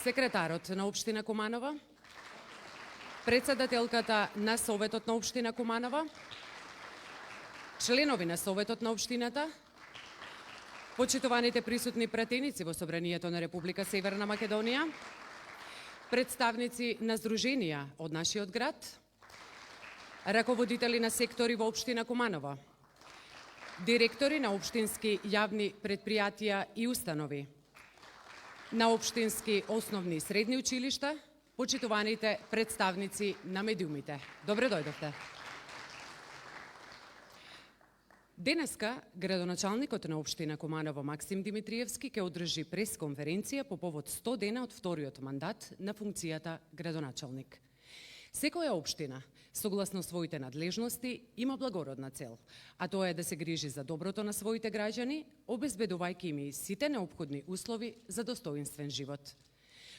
секретарот на Општина Куманова, председателката на Советот на Општина Куманова, членови на Советот на Општината, почитуваните присутни пратеници во Собранието на Република Северна Македонија, представници на здруженија од нашиот град, раководители на сектори во Општина Куманова, директори на општински јавни предпријатија и установи, на општински основни и средни училишта, почитуваните представници на медиумите. Добре дојдовте. Денеска, градоначалникот на Општина Куманово Максим Димитриевски ќе одржи пресконференција по повод 100 дена од вториот мандат на функцијата градоначалник. Секоја општина, согласно своите надлежности, има благородна цел, а тоа е да се грижи за доброто на своите граѓани, обезбедувајќи им и сите неопходни услови за достоинствен живот.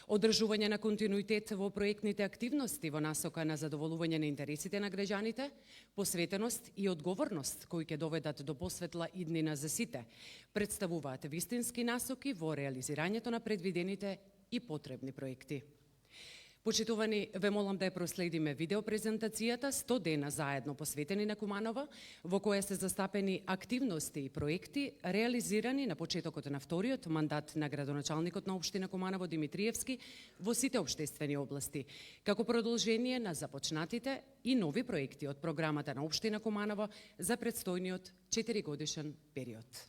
Одржување на континуитет во проектните активности во насока на задоволување на интересите на граѓаните, посветеност и одговорност кои ќе доведат до посветла иднина за сите, представуваат вистински насоки во реализирањето на предвидените и потребни проекти. Почитувани, ве молам да ја проследиме видеопрезентацијата 100 дена заедно посветени на Куманова, во која се застапени активности и проекти реализирани на почетокот на вториот мандат на градоначалникот на Општина Куманово Димитриевски во сите општествени области, како продолжение на започнатите и нови проекти од програмата на Општина Куманово за предстојниот 4-годишен период.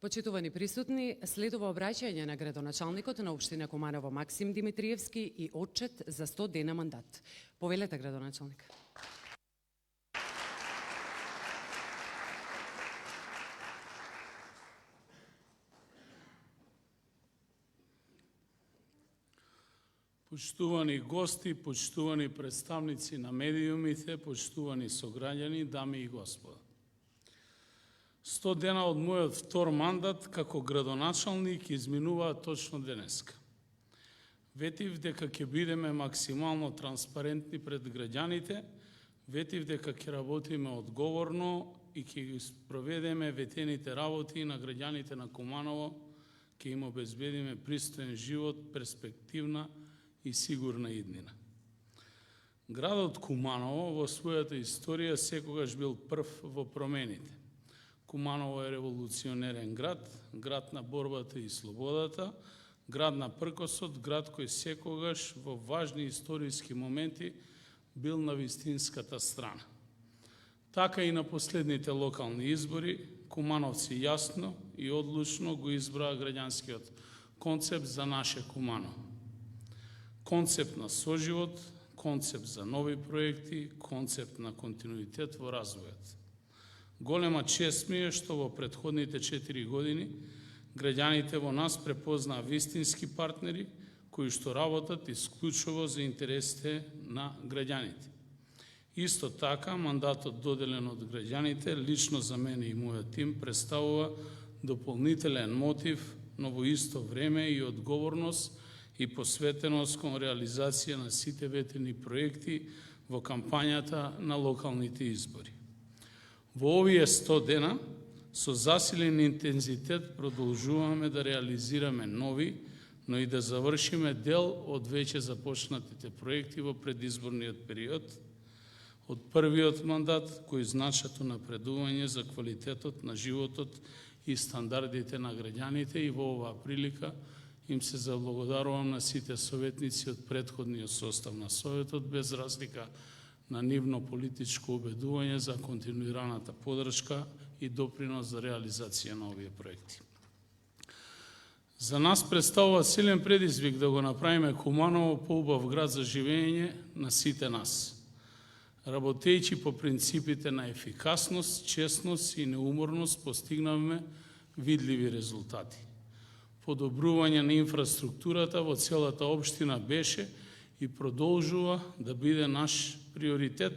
Почитувани присутни, следува обраќање на градоначалникот на општина Куманово Максим Димитриевски и отчет за 100 дена мандат. Повелете, градоначалник. Почитувани гости, почитувани представници на медиумите, почитувани сограѓани, дами и господа. 100 дена од мојот втор мандат како градоначалник изминуваат точно денеска. Ветив дека ќе бидеме максимално транспарентни пред граѓаните, ветив дека ќе работиме одговорно и ќе ги проведеме ветените работи на граѓаните на Куманово, ќе им обезбедиме пристоен живот, перспективна и сигурна иднина. Градот Куманово во својата историја секогаш бил прв во промените. Куманово е револуционерен град, град на борбата и слободата, град на пркосот, град кој секогаш во важни историски моменти бил на вистинската страна. Така и на последните локални избори, кумановци јасно и одлучно го избраа граѓанскиот концепт за наше Куманово. Концепт на соживот, концепт за нови проекти, концепт на континуитет во развојот. Голема чест ми е што во претходните 4 години граѓаните во нас препознаа вистински партнери кои што работат исклучиво за интересите на граѓаните. Исто така, мандатот доделен од граѓаните, лично за мене и мојот тим, представува дополнителен мотив, но во исто време и одговорност и посветеност кон реализација на сите ветени проекти во кампањата на локалните избори. Во овие 100 дена, со засилен интензитет продолжуваме да реализираме нови, но и да завршиме дел од веќе започнатите проекти во предизборниот период, од првиот мандат кој значато напредување за квалитетот на животот и стандардите на граѓаните, и во оваа прилика им се заблагодарувам на сите советници од претходниот состав на Советот, без разлика на нивно политичко убедување за континуираната подршка и допринос за реализација на овие проекти. За нас представува силен предизвик да го направиме Куманово поубав град за живење на сите нас, работејќи по принципите на ефикасност, честност и неуморност, постигнавме видливи резултати. Подобрување на инфраструктурата во целата општина беше и продолжува да биде наш приоритет,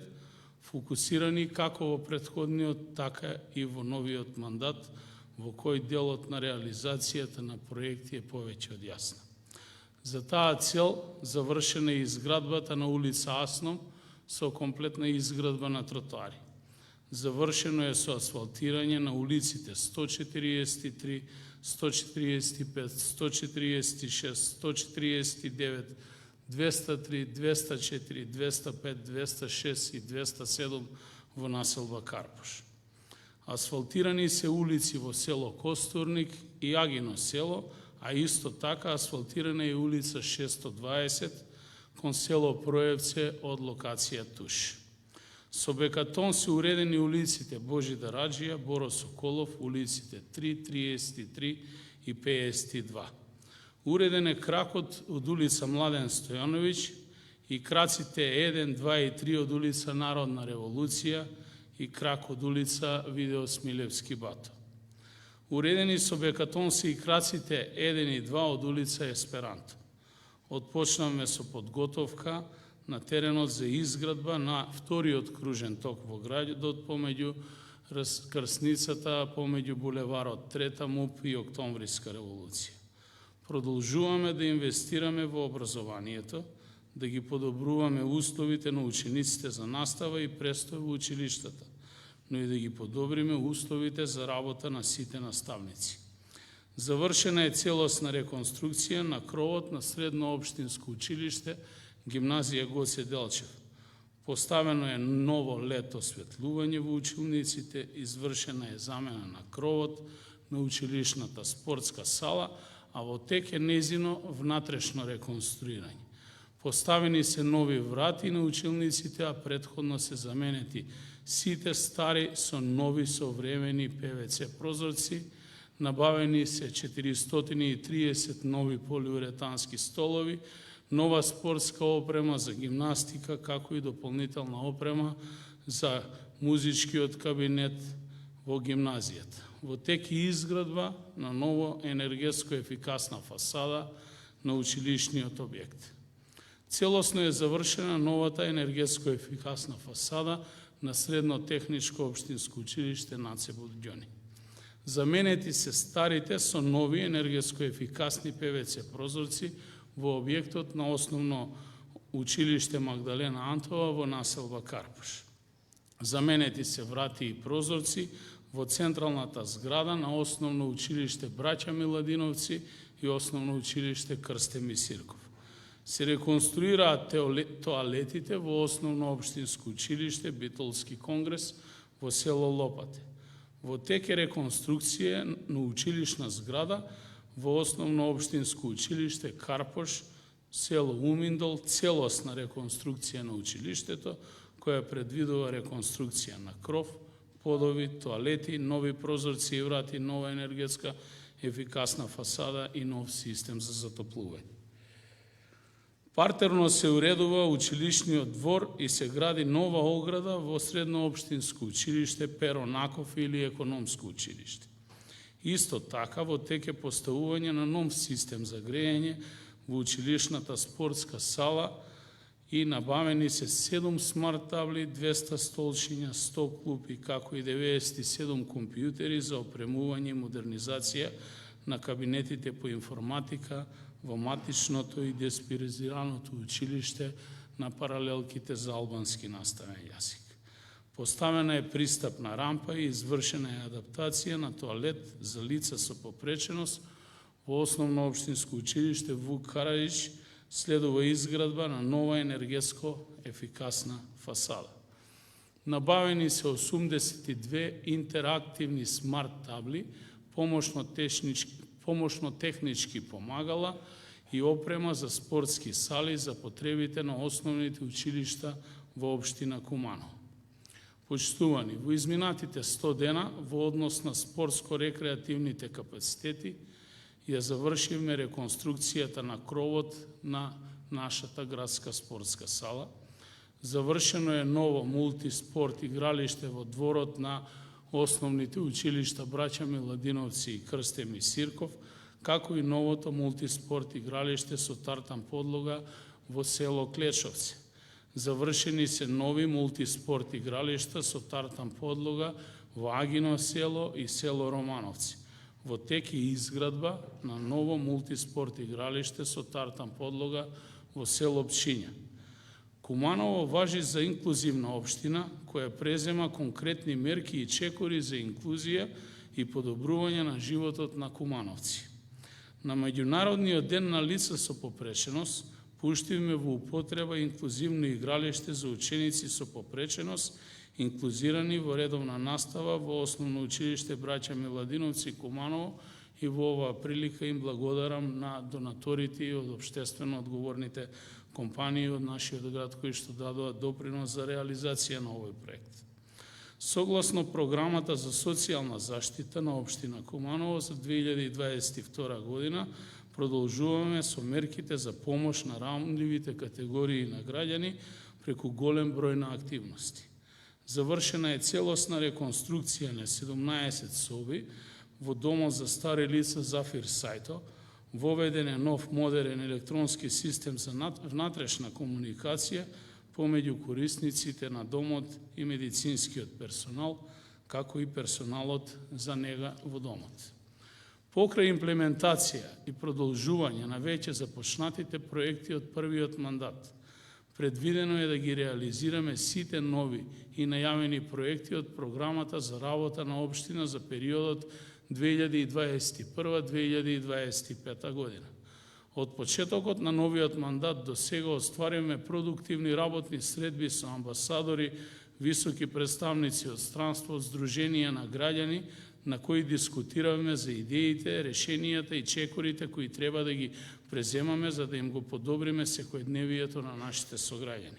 фокусирани како во претходниот, така и во новиот мандат, во кој делот на реализацијата на проекти е повеќе од јасна. За таа цел завршена е изградбата на улица Асном со комплетна изградба на тротоари. Завршено е со асфалтирање на улиците 143, 145, 146, 149, 203, 204, 205, 206 и 207 во населба Карпуш. Асфалтирани се улици во село Костурник и Агино село, а исто така асфалтирана е улица 620 кон село Проевце од локација Туш. Со бекатон се уредени улиците Божидар Раджија, Боро Соколов, улиците 3, 33 и 52. Уреден е кракот од улица Младен Стојановиќ и краците 1, 2 и 3 од улица Народна револуција и крак од улица Видео Смилевски Бато. Уредени со бекатон се и краците 1 и 2 од улица Есперанто. Отпочнавме со подготовка на теренот за изградба на вториот кружен ток во градот помеѓу раскрсницата помеѓу булеварот Трета МУП и Октомвриска револуција. Продолжуваме да инвестираме во образованието, да ги подобруваме условите на учениците за настава и престој во училиштата, но и да ги подобриме условите за работа на сите наставници. Завршена е целосна реконструкција на кровот на Средно општинско училиште Гимназија Гоце Делчев. Поставено е ново лед осветлување во училниците, извршена е замена на кровот на училишната спортска сала, а во тек е незино внатрешно реконструирање. Поставени се нови врати на училниците, а претходно се заменети сите стари со нови современи ПВЦ прозорци Набавени се 430 нови полиуретански столови, нова спортска опрема за гимнастика, како и дополнителна опрема за музичкиот кабинет во гимназијата. Во тек и изградба на ново енергетско ефикасна фасада на училишниот објект. Целосно е завршена новата енергетско ефикасна фасада на Средно техничко општинско училиште Наце Будѓони. Заменети се старите со нови енергетско ефикасни ПВЦ прозорци во објектот на основно училиште Магдалена Антова во населба Карпуш. Заменети се врати и прозорци во централната зграда на основно училиште Браќа Миладиновци и основно училиште Крсте Мисирков. Се реконструираат тоалетите во основно општинско училиште Битолски конгрес во село Лопате. Во тек е реконструкција на училишна зграда во основно општинско училиште Карпош, село Уминдол, целосна реконструкција на училиштето, која предвидува реконструкција на кров, подови, тоалети, нови прозорци и врати, нова енергетска ефикасна фасада и нов систем за затоплување. Партерно се уредува училишниот двор и се гради нова ограда во Средно општинско училиште Перо Наков или економско училиште. Исто така во тек е поставување на нов систем за грејење во училишната спортска сала и набавени се 7 смарт табли, 200 столчиња, 100 клупи, како и 97 компјутери за опремување и модернизација на кабинетите по информатика во матичното и деспиризираното училиште на паралелките за албански наставен јазик. Поставена е пристапна рампа и извршена е адаптација на тоалет за лица со попреченост во основно општинско училиште Вук Караджич, следува изградба на нова енергетско ефикасна фасада. Набавени се 82 интерактивни смарт табли, помошно-технички помагала и опрема за спортски сали за потребите на основните училишта во општина Куманово. Почитувани, во изминатите 100 дена во однос на спортско-рекреативните капацитети ја завршивме реконструкцијата на кровот на нашата градска спортска сала. Завршено е ново мултиспорт игралиште во дворот на основните училишта Браќа Миладиновци и Крсте Мисирков, како и новото мултиспорт игралиште со тартан подлога во село Клечовци. Завршени се нови мултиспорт игралишта со тартан подлога во Агино село и село Романовци. Во тек е изградба на ново мултиспорт игралиште со тартан подлога во село Пчиња. Куманово важи за инклузивна општина, која презема конкретни мерки и чекори за инклузија и подобрување на животот на кумановци. На Меѓународниот ден на лица со попреченост, пуштивме во употреба инклузивно игралиште за ученици со попреченост, инклузирани во редовна настава во Основно училиште Браќа Миладиновци Куманово, и во оваа прилика им благодарам на донаторите и од општествено одговорните компании од нашиот град кои што дадоа допринос за реализација на овој проект. Согласно програмата за социјална заштита на општина Куманово за 2022 година, продолжуваме со мерките за помош на ранливите категории на граѓани преку голем број на активности. Завршена е целосна реконструкција на 17 соби во Домот за стари лица Зафир Сајто, воведен е нов модерен електронски систем за внатрешна комуникација помеѓу корисниците на домот и медицинскиот персонал, како и персоналот за нега во домот. Покрај имплементација и продолжување на веќе започнатите проекти од првиот мандат, предвидено е да ги реализираме сите нови и најавени проекти од програмата за работа на општина за периодот 2021-2025 година. Од почетокот на новиот мандат до сега остваривме продуктивни работни средби со амбасадори, високи представници од странство, здруженија на граѓани, на кои дискутиравме за идеите, решенијата и чекорите кои треба да ги преземаме за да им го подобриме секојдневието на нашите сограѓани.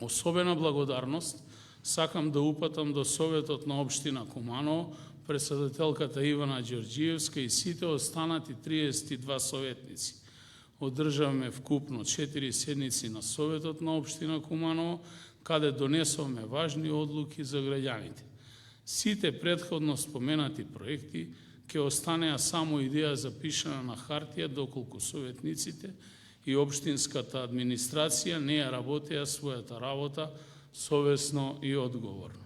Особена благодарност сакам да упатам до Советот на општина Куманово, председателката Ивана Ѓорѓиевска и сите останати 32 советници. Одржавме вкупно 4 седници на Советот на Општина Куманово, каде донесовме важни одлуки за граѓаните. Сите претходно споменати проекти ќе останеа само идеја запишана на хартија, доколку советниците и општинската администрација не ја работеа својата работа совесно и одговорно.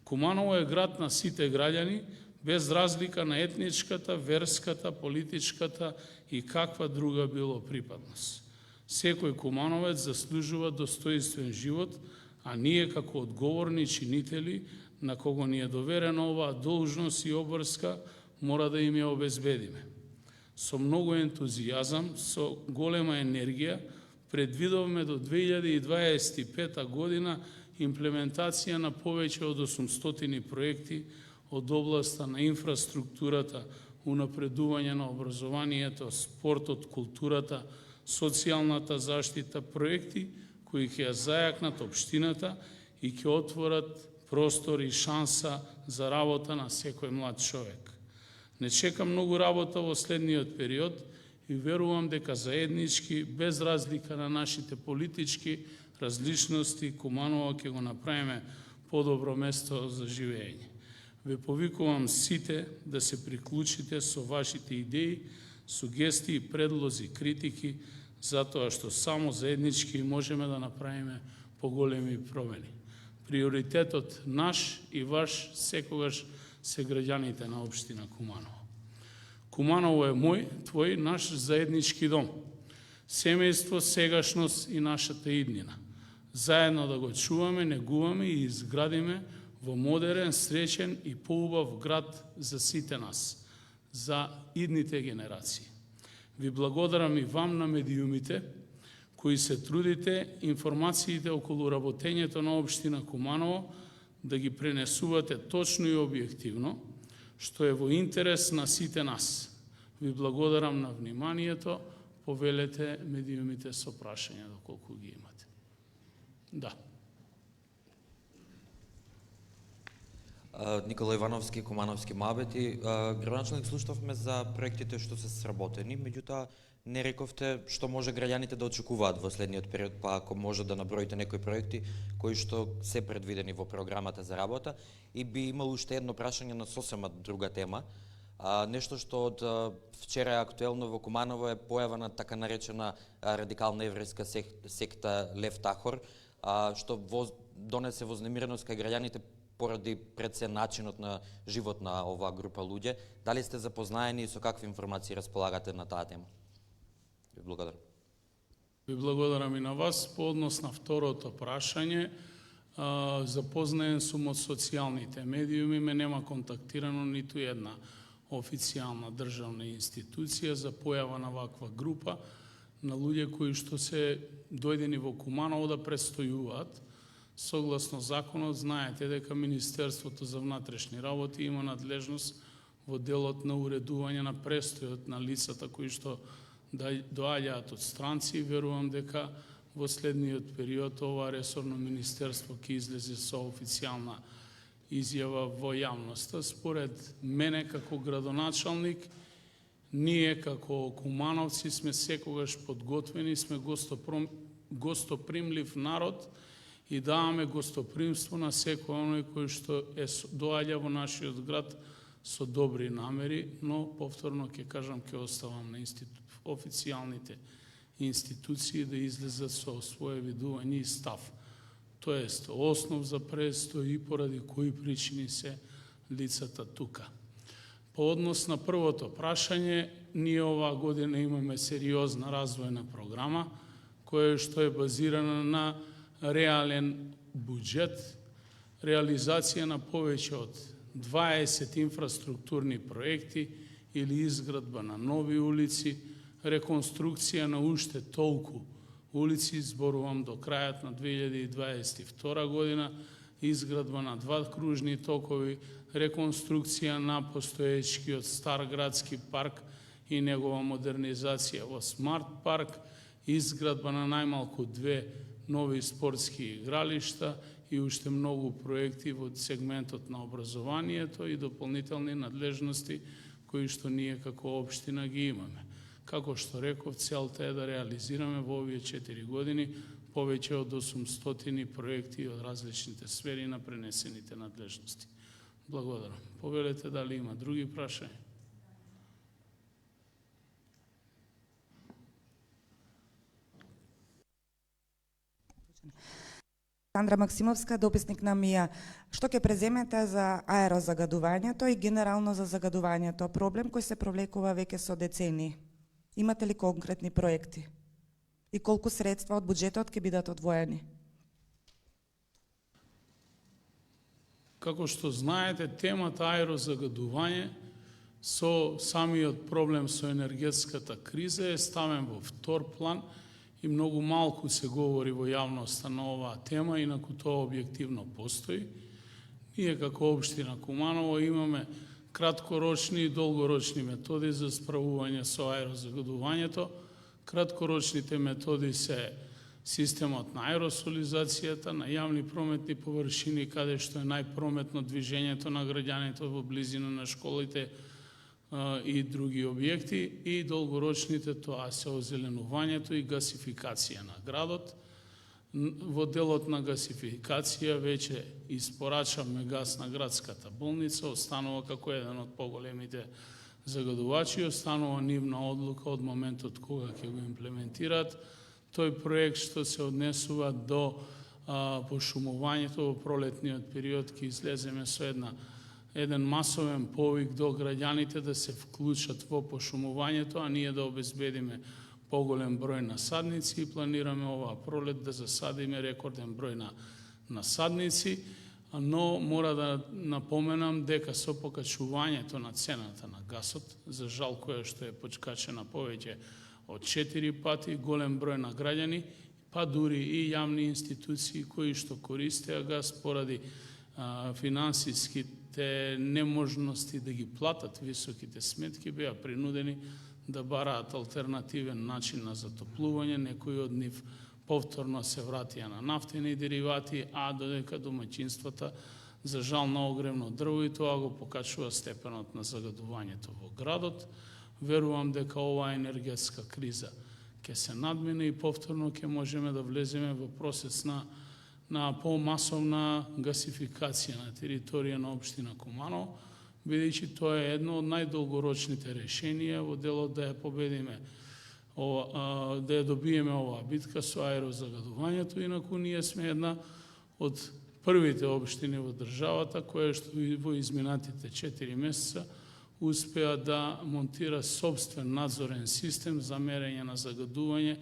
Куманово е град на сите граѓани, без разлика на етничката, верската, политичката и каква друга било припадност. Секој кумановец заслужува достоинствен живот, а ние како одговорни чинители на кого ни е доверена оваа должност и обврска, мора да им ја обезбедиме. Со многу ентузијазам, со голема енергија, предвидовме до 2025 година имплементација на повеќе од 800 проекти од областа на инфраструктурата, унапредување на образованието, спортот, културата, социјалната заштита, проекти кои ќе ја зајакнат општината и ќе отворат простор и шанса за работа на секој млад човек. Не чека многу работа во следниот период и верувам дека заеднички, без разлика на нашите политички различности, Куманово ќе го направиме подобро место за живење. Ве повикувам сите да се приклучите со вашите идеи, сугестии, предлози, критики, затоа што само заеднички можеме да направиме поголеми промени. Приоритетот наш и ваш секогаш се граѓаните на општина Куманово. Куманово е мој, твој, наш заеднички дом. Семејство, сегашност и нашата иднина. Заедно да го чуваме, негуваме и изградиме во модерен, среќен и поубав град за сите нас, за идните генерации. Ви благодарам и вам на медиумите, кои се трудите информациите околу работењето на општина Куманово да ги пренесувате точно и објективно, што е во интерес на сите нас. Ви благодарам на вниманието, повелете медиумите со прашања доколку ги имате. Да. Никола Ивановски, Кумановски мабети. Градоначалник, слушавме за проектите што се сработени, меѓутоа не рековте што може граѓаните да очекуваат во следниот период, па ако може да наброите некои проекти кои што се предвидени во програмата за работа. И би имало уште едно прашање на сосема друга тема. Нешто што од вчера е актуелно во Куманово е појава на така наречена радикална еврејска секта Лев Тахор, што донесе вознемиреност кај граѓаните поради пред се начинот на живот на оваа група луѓе. Дали сте запознаени и со какви информации располагате на таа тема? Ви благодарам. Ви благодарам и на вас. По однос на второто прашање, запознаен сум од социјалните медиуми, ме нема контактирано ниту една официјална државна институција за појава на ваква група на луѓе кои што се дојдени во Куманово да престојуваат. Согласно законот, знаете дека Министерството за внатрешни работи има надлежност во делот на уредување на престојот на лицата кои што доаѓаат од странци. Верувам дека во следниот период ова ресорно министерство ќе излезе со официјална изјава во јавноста. Според мене како градоначалник, ние како кумановци сме секогаш подготвени, сме гостопримлив народ и даваме гостопримство на секој оној кој што доаѓа во нашиот град со добри намери, но повторно ќе кажам, ќе оставам на официјалните институции да излезат со своје видување и став. Тоест, основ за престој и поради кои причини се лицата тука. По однос на првото прашање, ние оваа година имаме сериозна развојна програма, која што е базирана на реален буџет, реализација на повеќе од 20 инфраструктурни проекти или изградба на нови улици, реконструкција на уште толку улици, зборувам до крајот на 2022 година, изградба на 2 кружни токови, реконструкција на постоечкиот стар градски парк и негова модернизација во смарт парк, изградба на најмалку 2 нови спортски игралишта и уште многу проекти во сегментот на образованието и дополнителни надлежности кои што ние како општина ги имаме. Како што реков, целта е да реализираме во овие 4 години повеќе од 800 проекти од различните сфери на пренесените надлежности. Благодарам. Повелете дали има други прашања? Сандра Максимовска, дописник на МИА. Што ќе преземете за аерозагадувањето и генерално за загадувањето? Проблем кој се провлекува веќе со децении. Имате ли конкретни проекти? И колку средства од буџетот ќе бидат одвоени? Како што знаете, темата аерозагадување со самиот проблем со енергетската криза е ставен во втор план и многу малку се говори во јавноста на оваа тема, инаку тоа објективно постои. Ние како општина Куманово имаме краткорочни и долгорочни методи за справување со аерозагадувањето. Краткорочните методи се системот на аеросолизацијата на јавни прометни површини, каде што е најпрометно движењето на граѓаните во близина на школите и други објекти, и долгорочните тоа се озеленувањето и гасификација на градот. Во делот на гасификација веќе испорачавме газ на градската болница, останува како еден од поголемите загадувачи, останува нивна одлука од моментот кога ќе го имплементираат. Тој проект што се однесува до пошумувањето во пролетниот период ќе излеземе со еден масовен повик до граѓаните да се вклучат во пошумувањето, а ние да обезбедиме поголем број насадници и планираме оваа пролет да засадиме рекорден број на насадници, но мора да напоменам дека со покачувањето на цената на гасот, за жал која што е почкачена повеќе од 4 пати, голем број на граѓани, па дури и јавни институции кои што користеа газ поради финансиските неможности да ги платат високите сметки, беа принудени да бараат алтернативен начин на затоплување. Некои од нив повторно се вратија на нафтени деривати, а додека домаќинствата за жал на огревно дрво и тоа го покачува степенот на загадувањето во градот. Верувам дека оваа енергетска криза ќе се надмине и повторно ќе можеме да влеземе во процес на помасовна гасификација на територија на општина Куманово, бидејќи тоа е едно од најдолгорочните решенија во делот да ја победиме, да ја добиеме оваа битка со аерозагадувањето. Инаку ние сме една од првите општини во државата која што во изминатите 4 месеца успеа да монтира собствен надзорен систем за мерење на загадување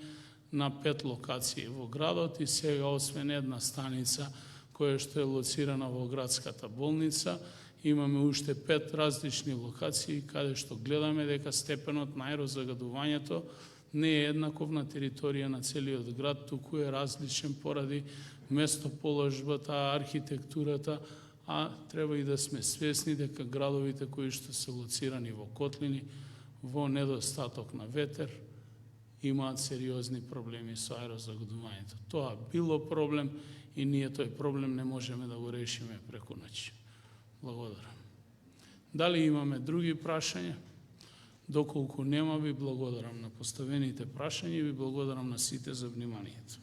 на 5 локации во градот и сега освен една станица која што е лоцирана во градската болница, имаме уште 5 различни локации каде што гледаме дека степенот на аерозагадувањето не е еднаков на територија на целиот град, туку е различен поради местоположбата, архитектурата, а треба и да сме свесни дека градовите кои што се лоцирани во котлини, во недостаток на ветер, имаат сериозни проблеми со аерозагадувањето. Тоа било проблем и ние тој проблем не можеме да го решиме преку ноќ. Благодарам. Дали имаме други прашања? Доколку нема, ви благодарам на поставените прашања и ви благодарам на сите за вниманието.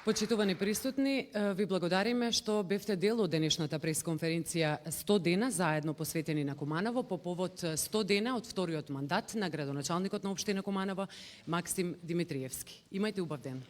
Почитувани присутни, ви благодариме што бевте дел од денешната пресконференција 100 дена заедно посветени на Куманово по повод 100 дена од вториот мандат на градоначалникот на општина Куманово Максим Димитриевски. Имајте убав ден.